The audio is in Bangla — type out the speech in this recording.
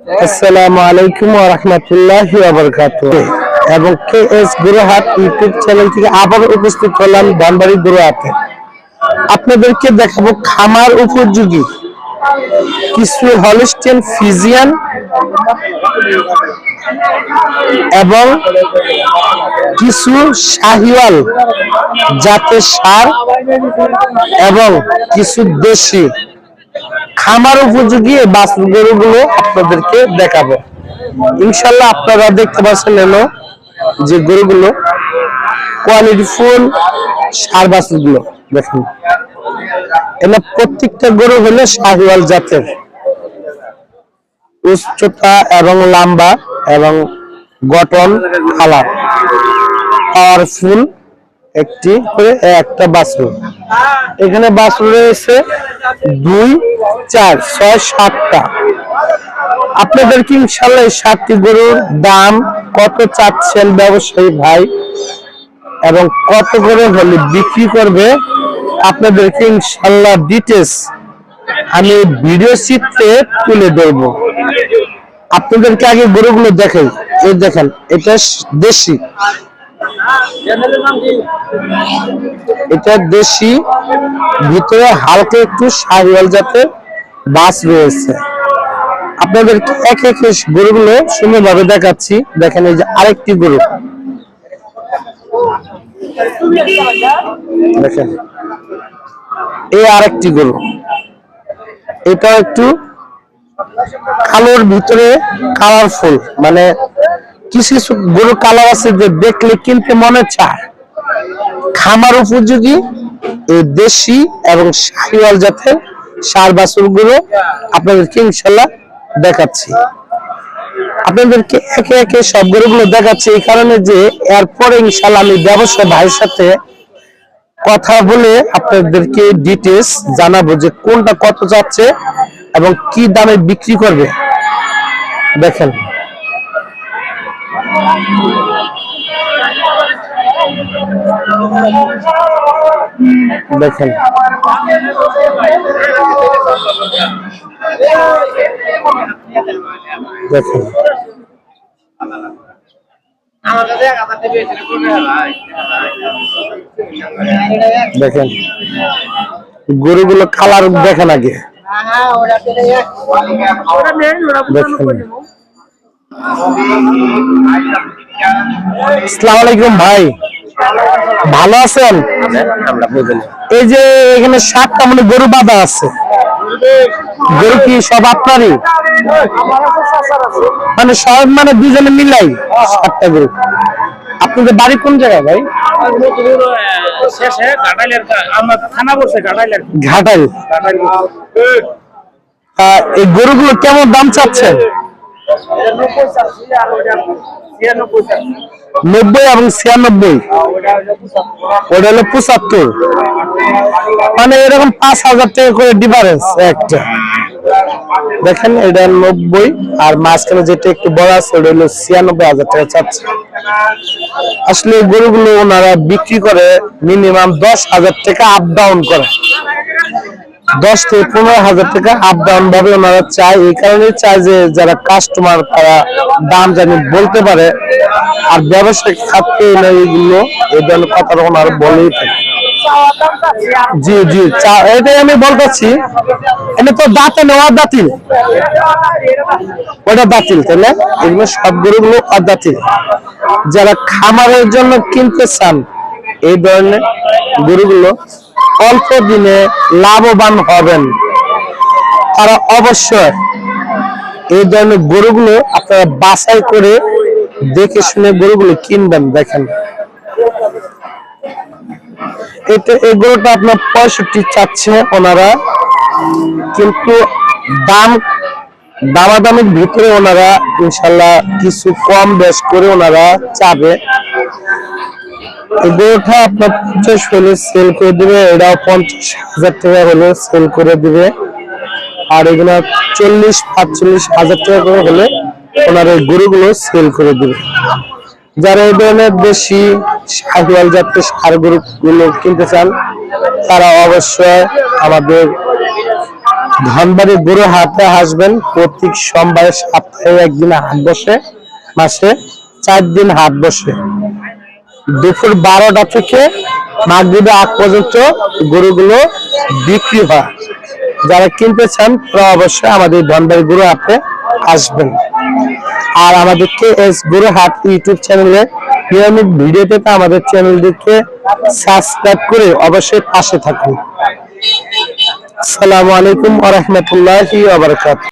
আসসালামু আলাইকুম ওয়া রাহমাতুল্লাহি ওয়া বারাকাতুহু। এবং কেএস গরুহাট ইউটিউব চ্যানেল থেকে আবার উপস্থিত হলাম ধানবাড়ি গরুহাটে। আপনাদেরকে দেখাবো খামার উপযোগী কিছু হলিস্টিয়ান ফ্রিজিয়ান এবং কিছু শাহিওয়াল জাতের ষাঁড় এবং কিছু দেশি খামার উপযোগী বাছুর গরুগুলো আপনাদেরকে দেখাবো। ইনশাল্লাহ আপনারা দেখতে পাচ্ছেন এলো যে গরুগুলো কোয়ালিটি ফুল ষাঁড় বাছুর গুলো দেখুন। এগুলো প্রত্যেকটা গরু হলো শাহিওয়াল জাতের, উচ্চতা এবং লম্বা এবং গঠন কালার পাওয়ারফুল একটা বাছুর। এখানে বাছুর রয়েছে 2, 4, 6, 7টা। আপনাদেরকে ইনশাল্লাহ 7টি গরুর দাম কত চাচ্ছেন ব্যবসায়ী ভাই এবং কত করে হলে বিক্রি করবে আপনাদেরকে ইনশাল্লাহ ডিটেইলস আমি ভিডিও চিত্রে তুলে দেব। আপনাদেরকে আগে গরুগুলো দেখাই। এই দেখেন, এটা দেশি, এটা দেশি, ভিতরে হালকা একটু শাহিওয়াল জাতের বাছ রয়েছে। আপনাদেরকে একে একে গরুগুলো সুন্দরভাবে দেখাচ্ছি। দেখেন এই যে আরেকটি গরু, দেখেন এই আরেকটি গরু, এটা একটু কালোর ভিতরে কালারফুল, মানে কিছু কিছু গরু কালার আছে যে দেখলে কিনতে মনে চায়। খামার উপযোগী এই দেশি এবং শাহিওয়াল জাতের ষাঁড় বাছুর গুলো আপনাদেরকে ইনশাল্লাহ দেখাচ্ছি। আপনাদেরকে একে একে সব গরুগুলো দেখাচ্ছি এই কারণে যে এরপরে ইনশাল্লাহ আমি ব্যবসায়ী ভাইয়ের সাথে কথা বলে আপনাদেরকে ডিটেইলস জানাবো যে কোনটা কত যাচ্ছে এবং কি দামে বিক্রি করবে। দেখেন দেখেন দেখেন দেখেন গরুগুলো কালার দেখেন আগে। আসসালামু আলাইকুম ভাই, ভালো আছেন? এই যে এখানে 7টা মানে গরু বাঁধা আছে, গরু কি সব আপনারই? মানে সব মানে দুজনে মিলাই 7টা গরু। আপনাদের বাড়ি কোন জায়গায় ভাই? ঘাটাইল। এই গরুগুলো কেমন দাম চাচ্ছেন? 90 এবং 96, ওটা হলো 75, মানে এরকম 5000 টাকা করে ডিফারেন্স একটা। দেখেন এটা 90 আর মাঝখানে যেটা একটু বড় আছে ওটা হলো 96,000 টাকা চাচ্ছে। আসলে গরুগুলো ওনারা বিক্রি করে মিনিমাম 10,000 টাকা আপ ডাউন করে, 10 থেকে 15,000 টাকা আপ ডাউন ভাবে ওনারা চায়। এই কারণে চায় যে যারা কাস্টমার তারা দাম জানি বলতে পারে, আর ব্যবসায়িক খাতে এইগুলো এই ধরনের কথা ওনারা বলেই থাকে। জি জি, এটাই আমি বলতেছি। এটা তো দাঁতে নেওয়া দাঁতিল, ওটা দাঁতিল, তাহলে এগুলো সব গরুগুলো অদাঁতিল। যারা খামারের জন্য কিনতে চান এই ধরনের গরুগুলো অল্প দিনে লাভবান হবেন, তারা অবশ্যই এই ধরনের গরুগুলো আপনারা বাছাই করে দেখে শুনে গরুগুলো কিনবেন। দেখেন এটা, এই গরুটা আপনার 65 চাচ্ছে ওনারা, কিন্তু দামাদামির ভিতরে ওনারা ইনশাল্লাহ কিছু কম বেশ করে ওনারা চাবে। এই গরুটা আপনার 50 হলে সেল করে দিবে, এটাও 50,000 টাকা হলে সেল করে দিবে, আর এগুলো 40-45,000 টাকা করে হলে ওনারা এই গরুগুলো সেল করে দিবে। যারা এই ধরনের বেশি শাহিওয়াল জাতের ষাঁড় গরুগুলো কিনতে চান তারা অবশ্যই আমাদের ধনবাড়ি গরু হাটে আসবেন। প্রতি সোমবারে সপ্তাহে একদিন হাট বসে, মাসে 4 দিন হাট বসে। দুপুর 12টা থেকে মাগরিবের আগ পর্যন্ত গরুগুলো বিক্রি হয়। যারা কিনতে চান তারা অবশ্যই আমাদের ধনবাড়ি গরু হাটে আসবেন। আর আমাদের KS গরু হাট ইউটিউব চ্যানেলে নিয়মিত ভিডিও পেতে আমাদের চ্যানেলটিকে সাবস্ক্রাইব করে অবশ্যই পাশে থাকুন। আসসালামু আলাইকুম ওয়া রাহমাতুল্লাহি ওয়া বারাকাতুহু।